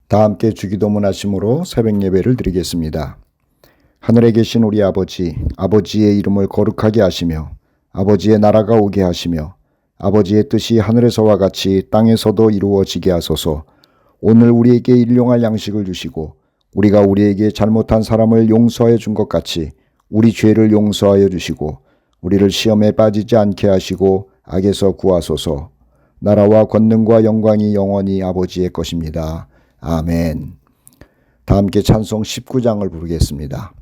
다 함께 주기도문 하심으로 새벽 예배를 드리겠습니다. 하늘에 계신 우리 아버지, 아버지의 이름을 거룩하게 하시며 아버지의 나라가 오게 하시며 아버지의 뜻이 하늘에서와 같이 땅에서도 이루어지게 하소서. 오늘 우리에게 일용할 양식을 주시고 우리가 우리에게 잘못한 사람을 용서하여 준 것 같이 우리 죄를 용서하여 주시고 우리를 시험에 빠지지 않게 하시고 악에서 구하소서. 나라와 권능과 영광이 영원히 아버지의 것입니다. 아멘. 다 함께 찬송 19장을 부르겠습니다.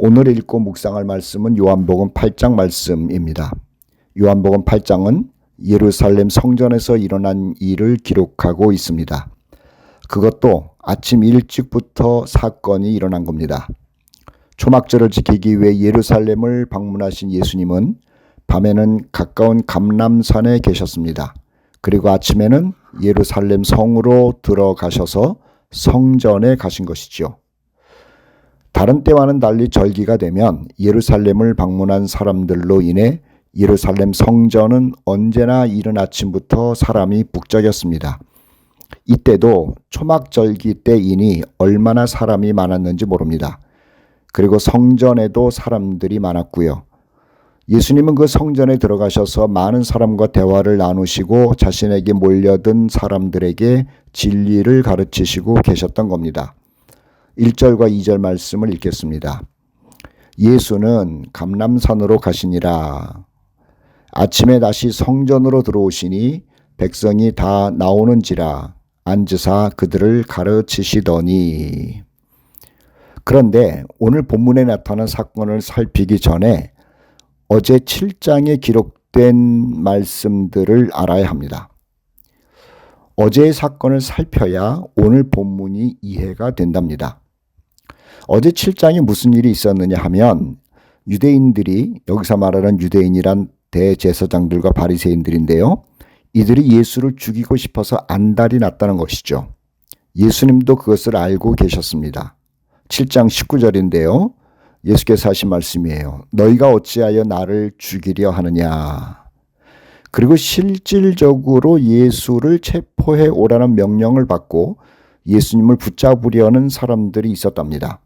오늘 읽고 묵상할 말씀은 요한복음 8장 말씀입니다. 요한복음 8장은 예루살렘 성전에서 일어난 일을 기록하고 있습니다. 그것도 아침 일찍부터 사건이 일어난 겁니다. 초막절을 지키기 위해 예루살렘을 방문하신 예수님은 밤에는 가까운 감람산에 계셨습니다. 그리고 아침에는 예루살렘 성으로 들어가셔서 성전에 가신 것이죠. 다른 때와는 달리 절기가 되면 예루살렘을 방문한 사람들로 인해 예루살렘 성전은 언제나 이른 아침부터 사람이 북적였습니다. 이때도 초막절기 때이니 얼마나 사람이 많았는지 모릅니다. 그리고 성전에도 사람들이 많았고요. 예수님은 그 성전에 들어가셔서 많은 사람과 대화를 나누시고 자신에게 몰려든 사람들에게 진리를 가르치시고 계셨던 겁니다. 1절과 2절 말씀을 읽겠습니다. 예수는 감람산으로 가시니라. 아침에 다시 성전으로 들어오시니 백성이 다 나오는지라 앉으사 그들을 가르치시더니. 그런데 오늘 본문에 나타난 사건을 살피기 전에 어제 7장에 기록된 말씀들을 알아야 합니다. 어제의 사건을 살펴야 오늘 본문이 이해가 된답니다. 어제 7장에 무슨 일이 있었느냐 하면 유대인들이, 여기서 말하는 유대인이란 대제사장들과 바리새인들인데요. 이들이 예수를 죽이고 싶어서 안달이 났다는 것이죠. 예수님도 그것을 알고 계셨습니다. 7장 19절인데요. 예수께서 하신 말씀이에요. 너희가 어찌하여 나를 죽이려 하느냐. 그리고 실질적으로 예수를 체포해 오라는 명령을 받고 예수님을 붙잡으려는 사람들이 있었답니다.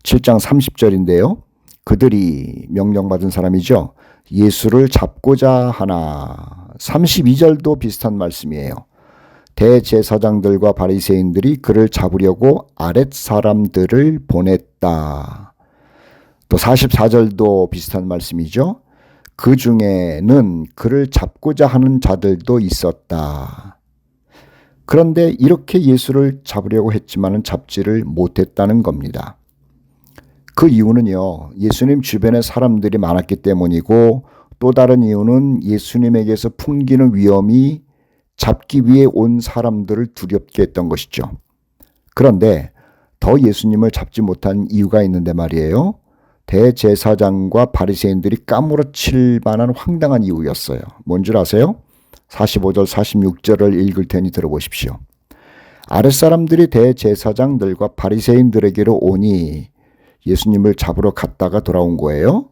7장 30절인데요. 그들이, 명령받은 사람이죠. 예수를 잡고자 하나. 32절도 비슷한 말씀이에요. 대제사장들과 바리새인들이 그를 잡으려고 아랫 사람들을 보냈다. 또 44절도 비슷한 말씀이죠. 그 중에는 그를 잡고자 하는 자들도 있었다. 그런데 이렇게 예수를 잡으려고 했지만은 잡지를 못했다는 겁니다. 그 이유는요, 예수님 주변에 사람들이 많았기 때문이고, 또 다른 이유는 예수님에게서 풍기는 위험이 잡기 위해 온 사람들을 두렵게 했던 것이죠. 그런데 더 예수님을 잡지 못한 이유가 있는데 말이에요. 대제사장과 바리새인들이 까무러칠 만한 황당한 이유였어요. 뭔 줄 아세요? 45절 46절을 읽을 테니 들어보십시오. 아랫사람들이 대제사장들과 바리새인들에게로 오니 예수님을 잡으러 갔다가 돌아온 거예요.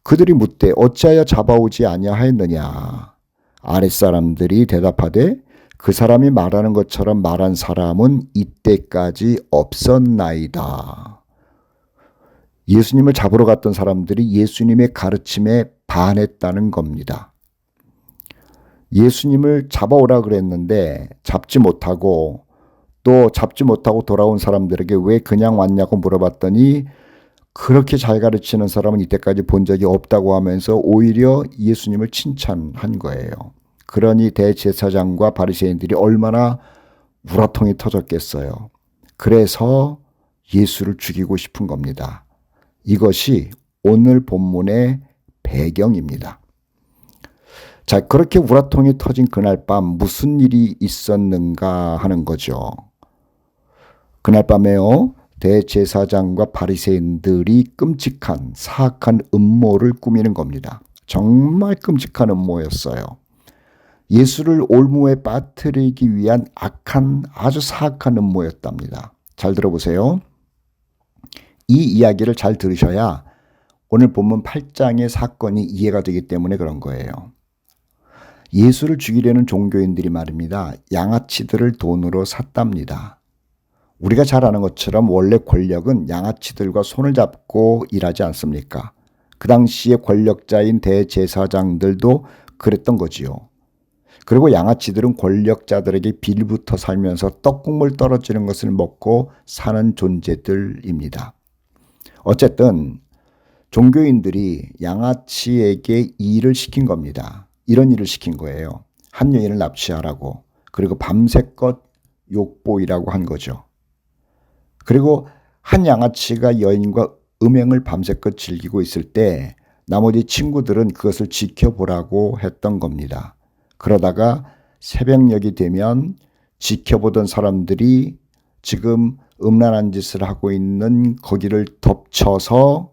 그들이 묻되 어찌하여 잡아오지 아니하였느냐. 아랫사람들이 대답하되 그 사람이 말하는 것처럼 말한 사람은 이때까지 없었나이다. 예수님을 잡으러 갔던 사람들이 예수님의 가르침에 반했다는 겁니다. 예수님을 잡아오라 그랬는데 잡지 못하고 또 잡지 못하고 돌아온 사람들에게 왜 그냥 왔냐고 물어봤더니 그렇게 잘 가르치는 사람은 이때까지 본 적이 없다고 하면서 오히려 예수님을 칭찬한 거예요. 그러니 대제사장과 바리새인들이 얼마나 우라통이 터졌겠어요. 그래서 예수를 죽이고 싶은 겁니다. 이것이 오늘 본문의 배경입니다. 자, 그렇게 우라통이 터진 그날 밤 무슨 일이 있었는가 하는 거죠. 그날 밤에요. 대제사장과 바리새인들이 끔찍한 사악한 음모를 꾸미는 겁니다. 정말 끔찍한 음모였어요. 예수를 올무에 빠뜨리기 위한 악한 아주 사악한 음모였답니다. 잘 들어보세요. 이 이야기를 잘 들으셔야 오늘 본문 8장의 사건이 이해가 되기 때문에 그런 거예요. 예수를 죽이려는 종교인들이 말입니다. 양아치들을 돈으로 샀답니다. 우리가 잘 아는 것처럼 원래 권력은 양아치들과 손을 잡고 일하지 않습니까? 그 당시에 권력자인 대제사장들도 그랬던 거지요. 그리고 양아치들은 권력자들에게 빌부터 살면서 떡국물 떨어지는 것을 먹고 사는 존재들입니다. 어쨌든 종교인들이 양아치에게 일을 시킨 겁니다. 이런 일을 시킨 거예요. 한 여인을 납치하라고. 그리고 밤새껏 욕보이라고 한 거죠. 그리고 한 양아치가 여인과 음행을 밤새껏 즐기고 있을 때 나머지 친구들은 그것을 지켜보라고 했던 겁니다. 그러다가 새벽녘이 되면 지켜보던 사람들이 지금 음란한 짓을 하고 있는 거기를 덮쳐서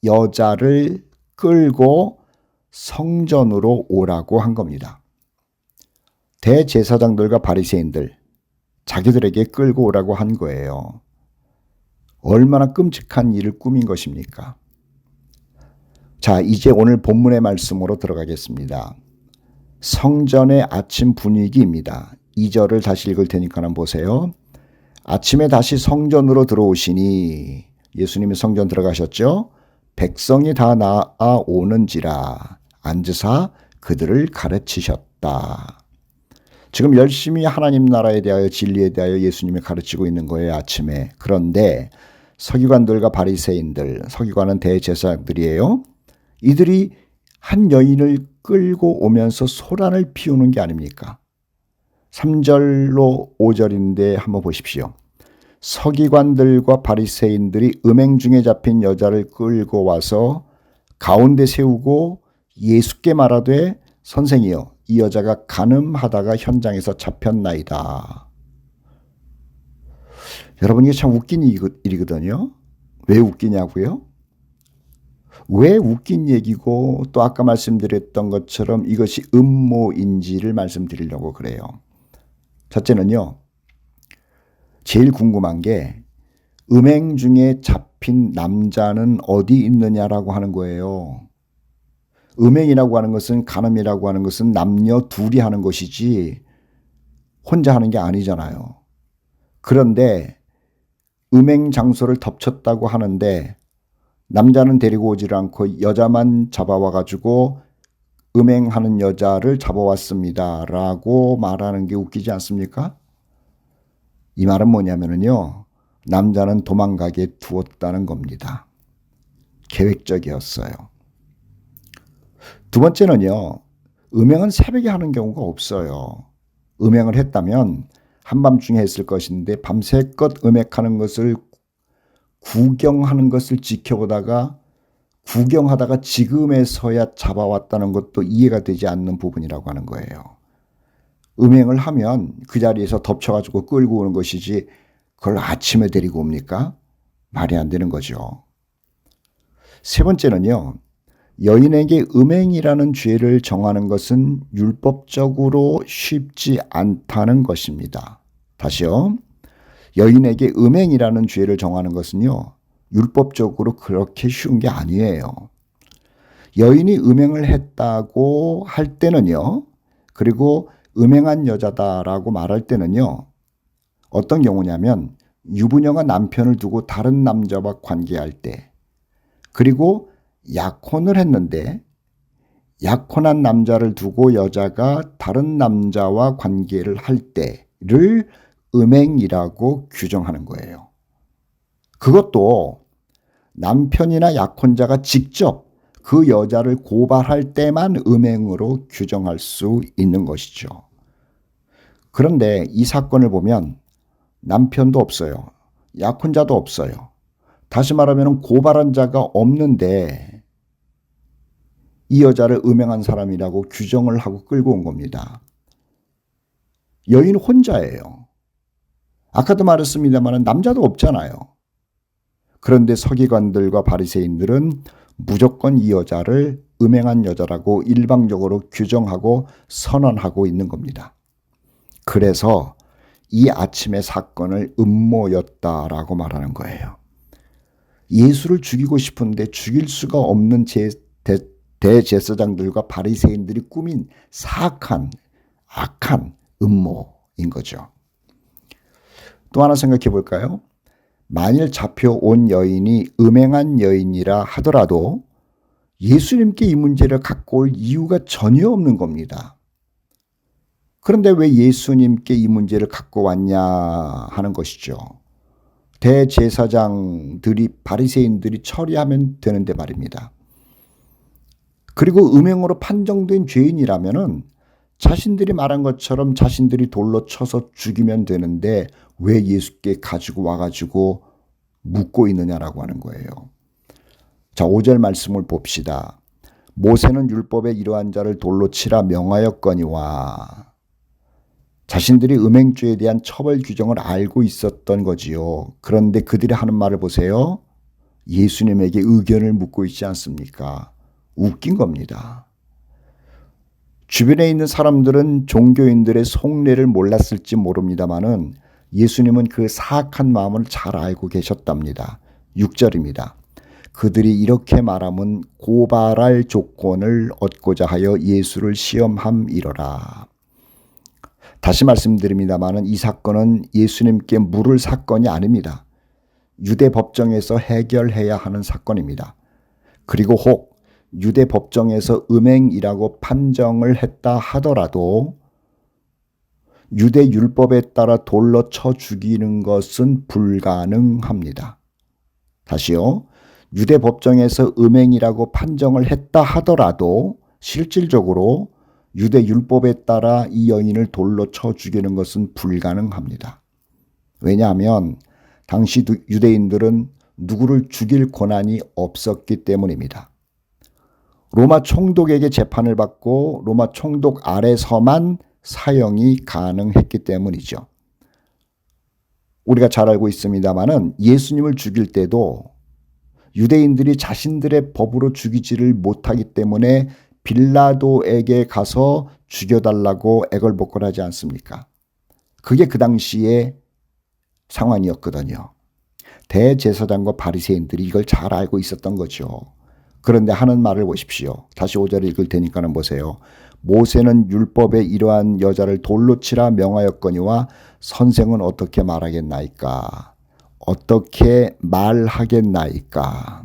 여자를 끌고 성전으로 오라고 한 겁니다. 대제사장들과 바리새인들, 자기들에게 끌고 오라고 한 거예요. 얼마나 끔찍한 일을 꾸민 것입니까? 자, 이제 오늘 본문의 말씀으로 들어가겠습니다. 성전의 아침 분위기입니다. 2절을 다시 읽을 테니까 한번 보세요. 아침에 다시 성전으로 들어오시니, 예수님이 성전 들어가셨죠? 백성이 다 나아오는지라 앉으사 그들을 가르치셨다. 지금 열심히 하나님 나라에 대하여 진리에 대하여 예수님이 가르치고 있는 거예요, 아침에. 그런데 서기관들과 바리새인들, 서기관은 대제사장들이에요. 이들이 한 여인을 끌고 오면서 소란을 피우는 게 아닙니까? 3절로 5절인데 한번 보십시오. 서기관들과 바리새인들이 음행 중에 잡힌 여자를 끌고 와서 가운데 세우고 예수께 말하되 선생이여 이 여자가 간음하다가 현장에서 잡혔나이다. 여러분 이게 참 웃긴 일이거든요. 왜 웃기냐고요? 왜 웃긴 얘기고 또 아까 말씀드렸던 것처럼 이것이 음모인지를 말씀드리려고 그래요. 첫째는요. 제일 궁금한 게 음행 중에 잡힌 남자는 어디 있느냐라고 하는 거예요. 음행이라고 하는 것은 간음이라고 하는 것은 남녀 둘이 하는 것이지 혼자 하는 게 아니잖아요. 그런데 음행 장소를 덮쳤다고 하는데 남자는 데리고 오질 않고 여자만 잡아와 가지고 음행하는 여자를 잡아왔습니다 라고 말하는 게 웃기지 않습니까? 이 말은 뭐냐면요. 남자는 도망가게 두었다는 겁니다. 계획적이었어요. 두 번째는요. 음행은 새벽에 하는 경우가 없어요. 음행을 했다면 한밤중에 했을 것인데 밤새껏 음행하는 것을 구경하는 것을 지켜보다가 구경하다가 지금에서야 잡아왔다는 것도 이해가 되지 않는 부분이라고 하는 거예요. 음행을 하면 그 자리에서 덮쳐가지고 끌고 오는 것이지 그걸 아침에 데리고 옵니까? 말이 안 되는 거죠. 세 번째는요. 여인에게 음행이라는 죄를 정하는 것은 율법적으로 쉽지 않다는 것입니다. 다시요. 여인에게 음행이라는 죄를 정하는 것은요. 율법적으로 그렇게 쉬운 게 아니에요. 여인이 음행을 했다고 할 때는요. 그리고 음행한 여자다라고 말할 때는요. 어떤 경우냐면 유부녀가 남편을 두고 다른 남자와 관계할 때, 그리고 약혼을 했는데 약혼한 남자를 두고 여자가 다른 남자와 관계를 할 때를 음행이라고 규정하는 거예요. 그것도 남편이나 약혼자가 직접 그 여자를 고발할 때만 음행으로 규정할 수 있는 것이죠. 그런데 이 사건을 보면 남편도 없어요. 약혼자도 없어요. 다시 말하면 고발한 자가 없는데 이 여자를 음행한 사람이라고 규정을 하고 끌고 온 겁니다. 여인 혼자예요. 아까도 말했습니다만 남자도 없잖아요. 그런데 서기관들과 바리새인들은 무조건 이 여자를 음행한 여자라고 일방적으로 규정하고 선언하고 있는 겁니다. 그래서 이 아침의 사건을 음모였다라고 말하는 거예요. 예수를 죽이고 싶은데 죽일 수가 없는 대제사장들과 바리새인들이 꾸민 사악한 악한 음모인 거죠. 또 하나 생각해 볼까요? 만일 잡혀온 여인이 음행한 여인이라 하더라도 예수님께 이 문제를 갖고 올 이유가 전혀 없는 겁니다. 그런데 왜 예수님께 이 문제를 갖고 왔냐 하는 것이죠. 대제사장들이 바리새인들이 처리하면 되는데 말입니다. 그리고 음행으로 판정된 죄인이라면은 자신들이 말한 것처럼 자신들이 돌로 쳐서 죽이면 되는데 왜 예수께 가지고 와가지고 묻고 있느냐라고 하는 거예요. 자, 5절 말씀을 봅시다. 모세는 율법에 이러한 자를 돌로 치라 명하였거니와. 자신들이 음행죄에 대한 처벌 규정을 알고 있었던 거지요. 그런데 그들이 하는 말을 보세요. 예수님에게 의견을 묻고 있지 않습니까? 웃긴 겁니다. 주변에 있는 사람들은 종교인들의 속내를 몰랐을지 모릅니다마는 예수님은 그 사악한 마음을 잘 알고 계셨답니다. 6절입니다. 그들이 이렇게 말하면 고발할 조건을 얻고자 하여 예수를 시험함이러라. 다시 말씀드립니다마는 이 사건은 예수님께 물을 사건이 아닙니다. 유대 법정에서 해결해야 하는 사건입니다. 그리고 혹 유대 법정에서 음행이라고 판정을 했다 하더라도 유대 율법에 따라 돌로 쳐 죽이는 것은 불가능합니다. 다시요. 유대 법정에서 음행이라고 판정을 했다 하더라도 실질적으로 유대 율법에 따라 이 여인을 돌로 쳐 죽이는 것은 불가능합니다. 왜냐하면 당시 유대인들은 누구를 죽일 권한이 없었기 때문입니다. 로마 총독에게 재판을 받고 로마 총독 아래서만 사형이 가능했기 때문이죠. 우리가 잘 알고 있습니다마는 예수님을 죽일 때도 유대인들이 자신들의 법으로 죽이지를 못하기 때문에 빌라도에게 가서 죽여달라고 애걸복걸하지 않습니까? 그게 그 당시의 상황이었거든요. 대제사장과 바리새인들이 이걸 잘 알고 있었던 거죠. 그런데 하는 말을 보십시오. 다시 5절을 읽을 테니까는 보세요. 모세는 율법에 이러한 여자를 돌로 치라 명하였거니와 선생은 어떻게 말하겠나이까? 어떻게 말하겠나이까?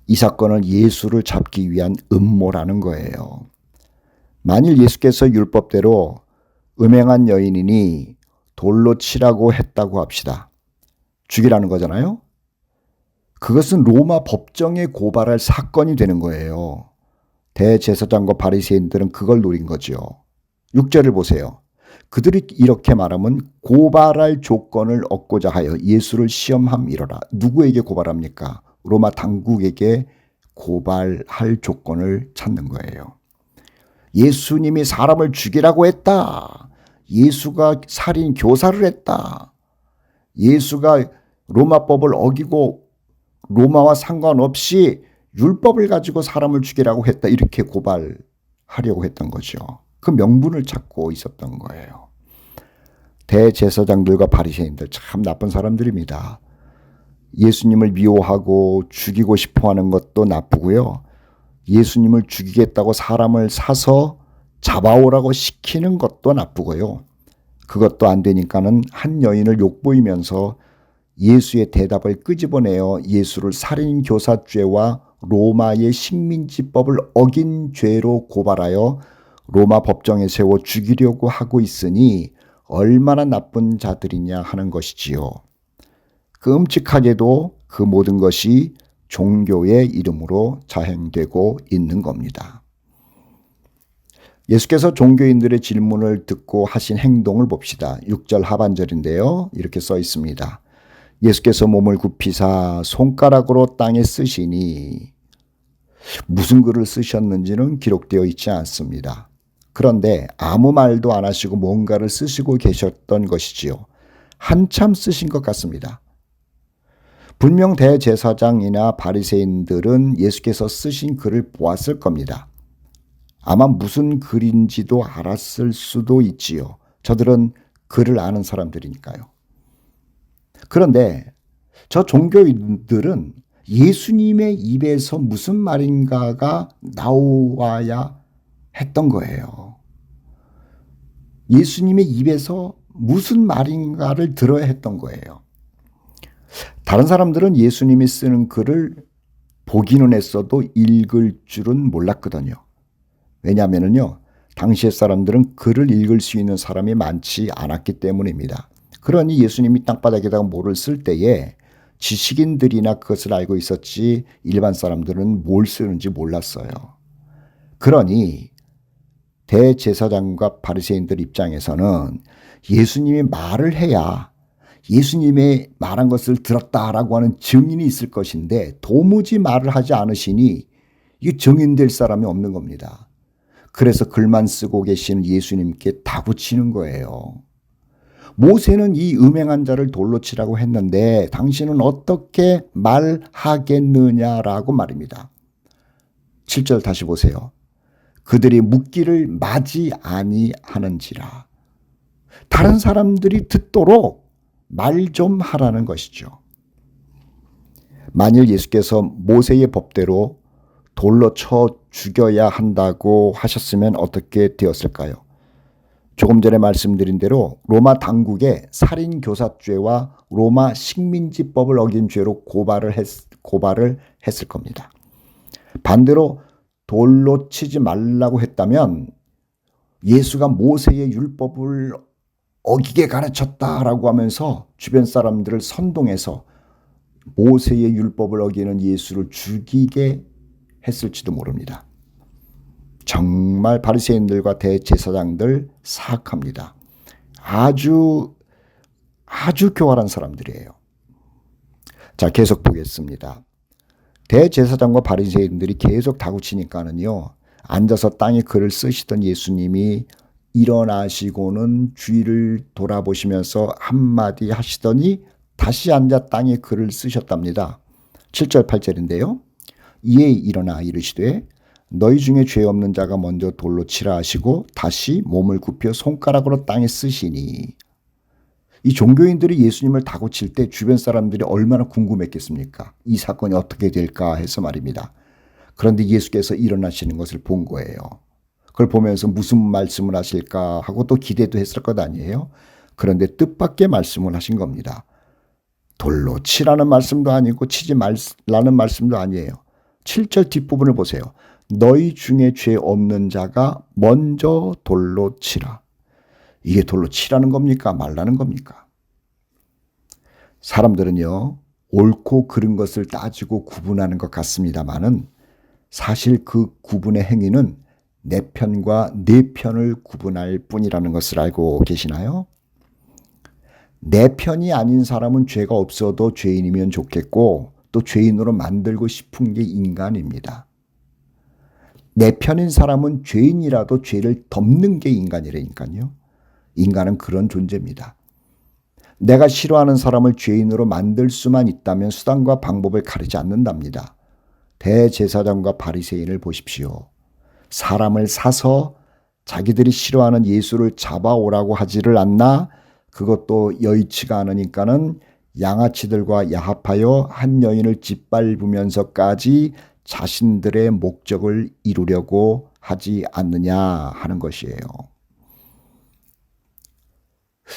이 사건은 예수를 잡기 위한 음모라는 거예요. 만일 예수께서 율법대로 음행한 여인이니 돌로 치라고 했다고 합시다. 죽이라는 거잖아요. 그것은 로마 법정에 고발할 사건이 되는 거예요. 대제사장과 바리새인들은 그걸 노린 거죠. 6절을 보세요. 그들이 이렇게 말하면 고발할 조건을 얻고자 하여 예수를 시험함이러라. 누구에게 고발합니까? 로마 당국에게 고발할 조건을 찾는 거예요. 예수님이 사람을 죽이라고 했다. 예수가 살인 교사를 했다. 예수가 로마법을 어기고 로마와 상관없이 율법을 가지고 사람을 죽이라고 했다. 이렇게 고발하려고 했던 거죠. 그 명분을 찾고 있었던 거예요. 대제사장들과 바리새인들 참 나쁜 사람들입니다. 예수님을 미워하고 죽이고 싶어하는 것도 나쁘고요. 예수님을 죽이겠다고 사람을 사서 잡아오라고 시키는 것도 나쁘고요. 그것도 안 되니까는 한 여인을 욕보이면서 예수의 대답을 끄집어내어 예수를 살인교사죄와 로마의 식민지법을 어긴 죄로 고발하여 로마 법정에 세워 죽이려고 하고 있으니 얼마나 나쁜 자들이냐 하는 것이지요. 끔찍하게도 그 모든 것이 종교의 이름으로 자행되고 있는 겁니다. 예수께서 종교인들의 질문을 듣고 하신 행동을 봅시다. 6절 하반절인데요. 이렇게 써 있습니다. 예수께서 몸을 굽히사 손가락으로 땅에 쓰시니, 무슨 글을 쓰셨는지는 기록되어 있지 않습니다. 그런데 아무 말도 안 하시고 뭔가를 쓰시고 계셨던 것이지요. 한참 쓰신 것 같습니다. 분명 대제사장이나 바리새인들은 예수께서 쓰신 글을 보았을 겁니다. 아마 무슨 글인지도 알았을 수도 있지요. 저들은 글을 아는 사람들이니까요. 그런데 저 종교인들은 예수님의 입에서 무슨 말인가가 나와야 했던 거예요. 예수님의 입에서 무슨 말인가를 들어야 했던 거예요. 다른 사람들은 예수님이 쓰는 글을 보기는 했어도 읽을 줄은 몰랐거든요. 왜냐하면요, 당시의 사람들은 글을 읽을 수 있는 사람이 많지 않았기 때문입니다. 그러니 예수님이 땅바닥에다가 뭐를 쓸 때에 지식인들이나 그것을 알고 있었지 일반 사람들은 뭘 쓰는지 몰랐어요. 그러니 대제사장과 바리새인들 입장에서는 예수님이 말을 해야 예수님의 말한 것을 들었다라고 하는 증인이 있을 것인데 도무지 말을 하지 않으시니 이 증인될 사람이 없는 겁니다. 그래서 글만 쓰고 계신 예수님께 다구치는 거예요. 모세는 이 음행한 자를 돌로 치라고 했는데 당신은 어떻게 말하겠느냐라고 말입니다. 7절 다시 보세요. 그들이 묻기를 마지 아니하는지라. 다른 사람들이 듣도록 말 좀 하라는 것이죠. 만일 예수께서 모세의 법대로 돌로 쳐 죽여야 한다고 하셨으면 어떻게 되었을까요? 조금 전에 말씀드린 대로 로마 당국에 살인교사죄와 로마 식민지법을 어긴 죄로 고발을 했을 겁니다. 반대로 돌로 치지 말라고 했다면 예수가 모세의 율법을 어기게 가르쳤다라고 하면서 주변 사람들을 선동해서 모세의 율법을 어기는 예수를 죽이게 했을지도 모릅니다. 정말 바리새인들과 대제사장들 사악합니다. 아주 교활한 사람들이에요. 자, 계속 보겠습니다. 대제사장과 바리새인들이 계속 다구치니까는요, 앉아서 땅에 글을 쓰시던 예수님이 일어나시고는 주위를 돌아보시면서 한마디 하시더니 다시 앉아 땅에 글을 쓰셨답니다. 7절 8절인데요. 이에 일어나 이르시되 너희 중에 죄 없는 자가 먼저 돌로 치라 하시고 다시 몸을 굽혀 손가락으로 땅에 쓰시니. 이 종교인들이 예수님을 다구칠 때 주변 사람들이 얼마나 궁금했겠습니까? 이 사건이 어떻게 될까 해서 말입니다. 그런데 예수께서 일어나시는 것을 본 거예요. 그걸 보면서 무슨 말씀을 하실까 하고 또 기대도 했을 것 아니에요? 그런데 뜻밖의 말씀을 하신 겁니다. 돌로 치라는 말씀도 아니고 치지 말라는 말씀도 아니에요. 7절 뒷부분을 보세요. 너희 중에 죄 없는 자가 먼저 돌로 치라. 이게 돌로 치라는 겁니까? 말라는 겁니까? 사람들은요, 옳고 그른 것을 따지고 구분하는 것 같습니다만은 사실 그 구분의 행위는 내 편과 네 편을 구분할 뿐이라는 것을 알고 계시나요? 내 편이 아닌 사람은 죄가 없어도 죄인이면 좋겠고 또 죄인으로 만들고 싶은 게 인간입니다. 내 편인 사람은 죄인이라도 죄를 덮는 게 인간이라니까요. 인간은 그런 존재입니다. 내가 싫어하는 사람을 죄인으로 만들 수만 있다면 수단과 방법을 가리지 않는답니다. 대제사장과 바리새인을 보십시오. 사람을 사서 자기들이 싫어하는 예수를 잡아오라고 하지를 않나, 그것도 여의치가 않으니까는 양아치들과 야합하여 한 여인을 짓밟으면서까지 자신들의 목적을 이루려고 하지 않느냐 하는 것이에요.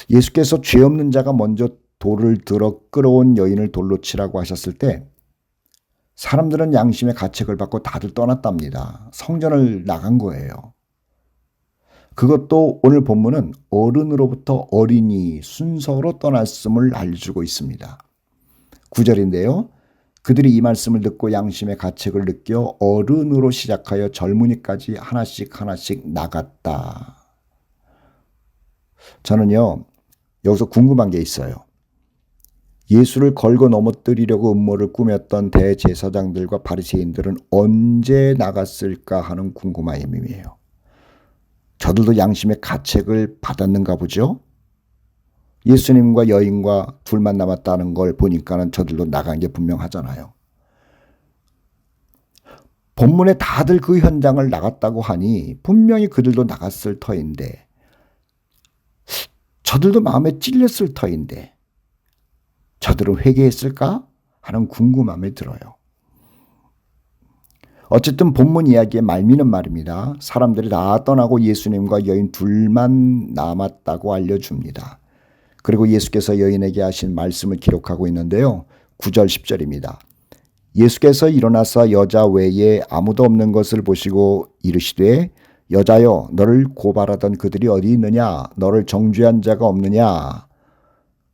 예수께서 죄 없는 자가 먼저 돌을 들어 끌어온 여인을 돌로 치라고 하셨을 때 사람들은 양심의 가책을 받고 다들 떠났답니다. 성전을 나간 거예요. 그것도 오늘 본문은 어른으로부터 어린이 순서로 떠났음을 알려주고 있습니다. 9절인데요. 그들이 이 말씀을 듣고 양심의 가책을 느껴 어른으로 시작하여 젊은이까지 하나씩 나갔다. 저는요, 여기서 궁금한 게 있어요. 예수를 걸고 넘어뜨리려고 음모를 꾸몄던 대제사장들과 바리새인들은 언제 나갔을까 하는 궁금함이에요. 저들도 양심의 가책을 받았는가 보죠? 예수님과 여인과 둘만 남았다는 걸 보니까는 저들도 나간 게 분명하잖아요. 본문에 다들 그 현장을 나갔다고 하니 분명히 그들도 나갔을 터인데, 저들도 마음에 찔렸을 터인데 저들은 회개했을까 하는 궁금함이 들어요. 어쨌든 본문 이야기의 말미는 말입니다. 사람들이 다 떠나고 예수님과 여인 둘만 남았다고 알려줍니다. 그리고 예수께서 여인에게 하신 말씀을 기록하고 있는데요. 9절 10절입니다. 예수께서 일어나서 여자 외에 아무도 없는 것을 보시고 이르시되 여자여 너를 고발하던 그들이 어디 있느냐? 너를 정죄한 자가 없느냐?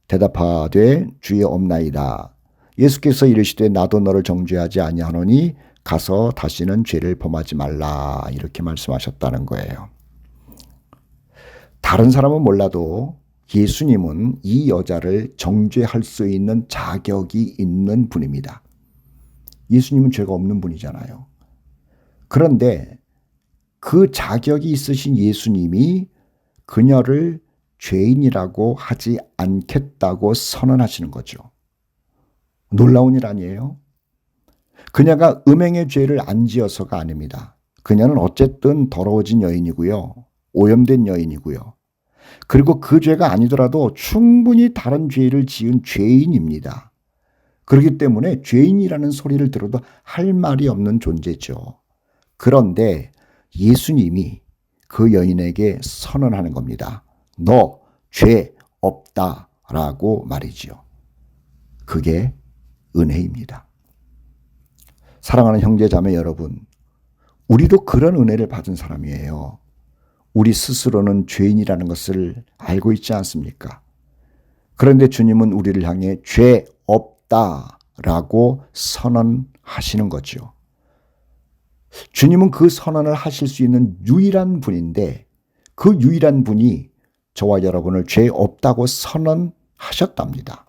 대답하되 주의 없나이다. 예수께서 이르시되 나도 너를 정죄하지 아니하노니 가서 다시는 죄를 범하지 말라. 이렇게 말씀하셨다는 거예요. 다른 사람은 몰라도 예수님은 이 여자를 정죄할 수 있는 자격이 있는 분입니다. 예수님은 죄가 없는 분이잖아요. 그런데 그 자격이 있으신 예수님이 그녀를 죄인이라고 하지 않겠다고 선언하시는 거죠. 놀라운 일 아니에요? 그녀가 음행의 죄를 안 지어서가 아닙니다. 그녀는 어쨌든 더러워진 여인이고요. 오염된 여인이고요. 그리고 그 죄가 아니더라도 충분히 다른 죄를 지은 죄인입니다. 그렇기 때문에 죄인이라는 소리를 들어도 할 말이 없는 존재죠. 그런데 예수님이 그 여인에게 선언하는 겁니다. 너 죄 없다라고 말이지요. 그게 은혜입니다. 사랑하는 형제 자매 여러분, 우리도 그런 은혜를 받은 사람이에요. 우리 스스로는 죄인이라는 것을 알고 있지 않습니까? 그런데 주님은 우리를 향해 죄 없다라고 선언하시는 거죠. 주님은 그 선언을 하실 수 있는 유일한 분인데 그 유일한 분이 저와 여러분을 죄 없다고 선언하셨답니다.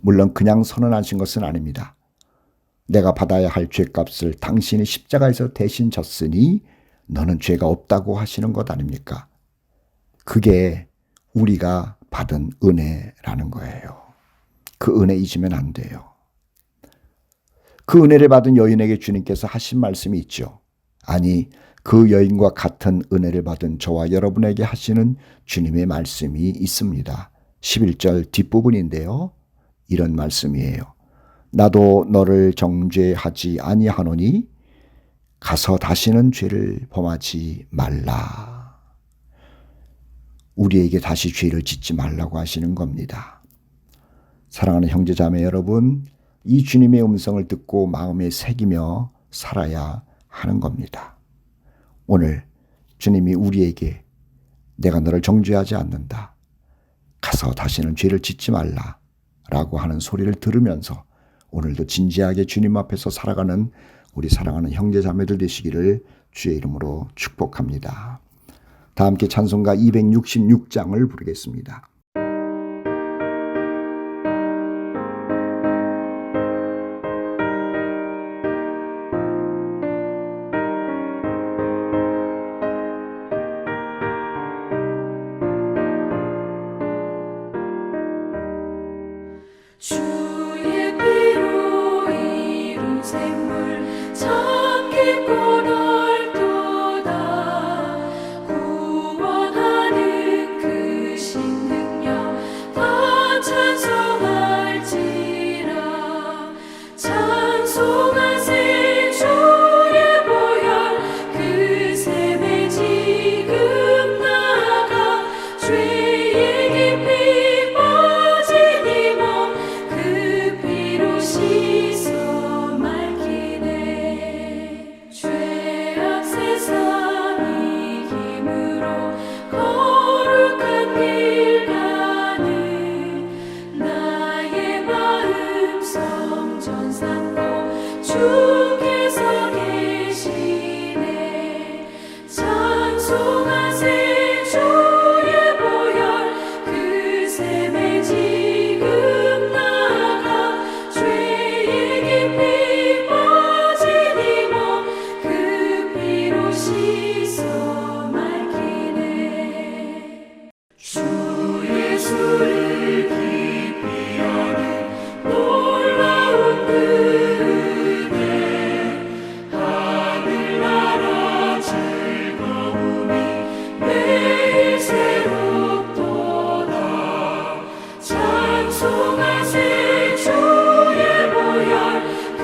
물론 그냥 선언하신 것은 아닙니다. 내가 받아야 할 죄값을 당신이 십자가에서 대신 졌으니 너는 죄가 없다고 하시는 것 아닙니까? 그게 우리가 받은 은혜라는 거예요. 그 은혜 잊으면 안 돼요. 그 은혜를 받은 여인에게 주님께서 하신 말씀이 있죠. 아니, 그 여인과 같은 은혜를 받은 저와 여러분에게 하시는 주님의 말씀이 있습니다. 11절 뒷부분인데요. 이런 말씀이에요. 나도 너를 정죄하지 아니하노니 가서 다시는 죄를 범하지 말라. 우리에게 다시 죄를 짓지 말라고 하시는 겁니다. 사랑하는 형제 자매 여러분, 이 주님의 음성을 듣고 마음에 새기며 살아야 하는 겁니다. 오늘 주님이 우리에게 내가 너를 정죄하지 않는다. 가서 다시는 죄를 짓지 말라. 라고 하는 소리를 들으면서 오늘도 진지하게 주님 앞에서 살아가는 우리 사랑하는 형제 자매들 되시기를 주의 이름으로 축복합니다. 다 함께 찬송가 266장을 부르겠습니다. 주의 피로 이룬 샘물 참 깊고 넓도다. 구원하는 그 신능력 다 찬송할지라. 찬송하세 주의 보혈 그 샘에 지금 나가. 죄의 깊이 빠진 이 몸 그 피로 씻어 맑히네. 죄악 세상 이김으로 거룩한 길 가는 나의 마음 성전 삼고 주께서 계시네. 찬송하세 주의 보혈 그 샘에 지금 나가. 죄의 깊이 빠진 이 몸 그 피로 씻어 맑히네. 주 예수를 깊이 아는 놀라운 그 은혜, 하늘나라 즐거움이 매일 새롭도다. 찬송하세 주의 보혈 그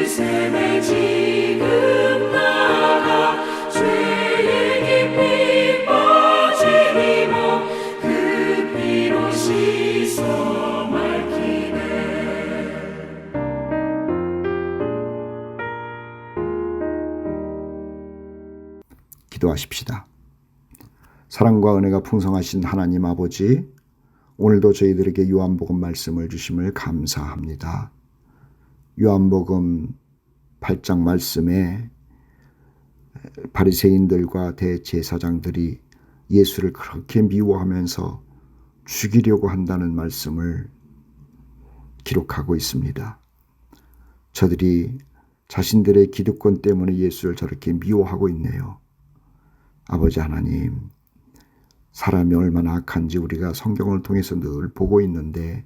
샘에 지금 나가. 죄의 깊이 빠진 이 몸 그 피로 씻어 맑히네. 기도하십시다. 사랑과 은혜가 풍성하신 하나님 아버지, 오늘도 저희들에게 요한복음 말씀을 주심을 감사합니다. 요한복음 8장 말씀에 바리새인들과 대제사장들이 예수를 그렇게 미워하면서 죽이려고 한다는 말씀을 기록하고 있습니다. 저들이 자신들의 기득권 때문에 예수를 저렇게 미워하고 있네요. 아버지 하나님, 사람이 얼마나 악한지 우리가 성경을 통해서 늘 보고 있는데,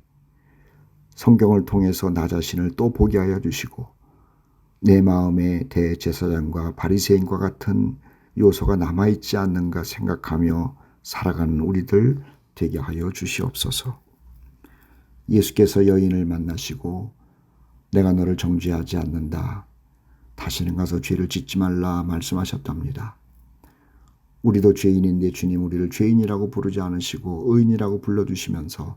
성경을 통해서 나 자신을 또 보게 하여 주시고 내 마음에 대제사장과 바리새인과 같은 요소가 남아있지 않는가 생각하며 살아가는 우리들 되게 하여 주시옵소서. 예수께서 여인을 만나시고 내가 너를 정죄하지 않는다, 다시는 가서 죄를 짓지 말라 말씀하셨답니다. 우리도 죄인인데 주님 우리를 죄인이라고 부르지 않으시고 의인이라고 불러주시면서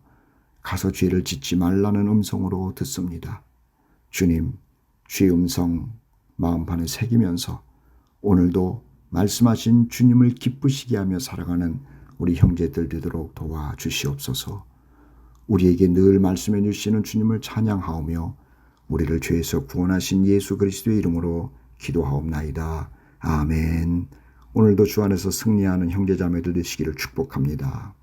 가서 죄를 짓지 말라는 음성으로 듣습니다. 주님, 주의 음성 마음판에 새기면서 오늘도 말씀하신 주님을 기쁘시게 하며 살아가는 우리 형제들 되도록 도와주시옵소서. 우리에게 늘 말씀해 주시는 주님을 찬양하오며 우리를 죄에서 구원하신 예수 그리스도의 이름으로 기도하옵나이다. 아멘. 오늘도 주 안에서 승리하는 형제자매들 되시기를 축복합니다.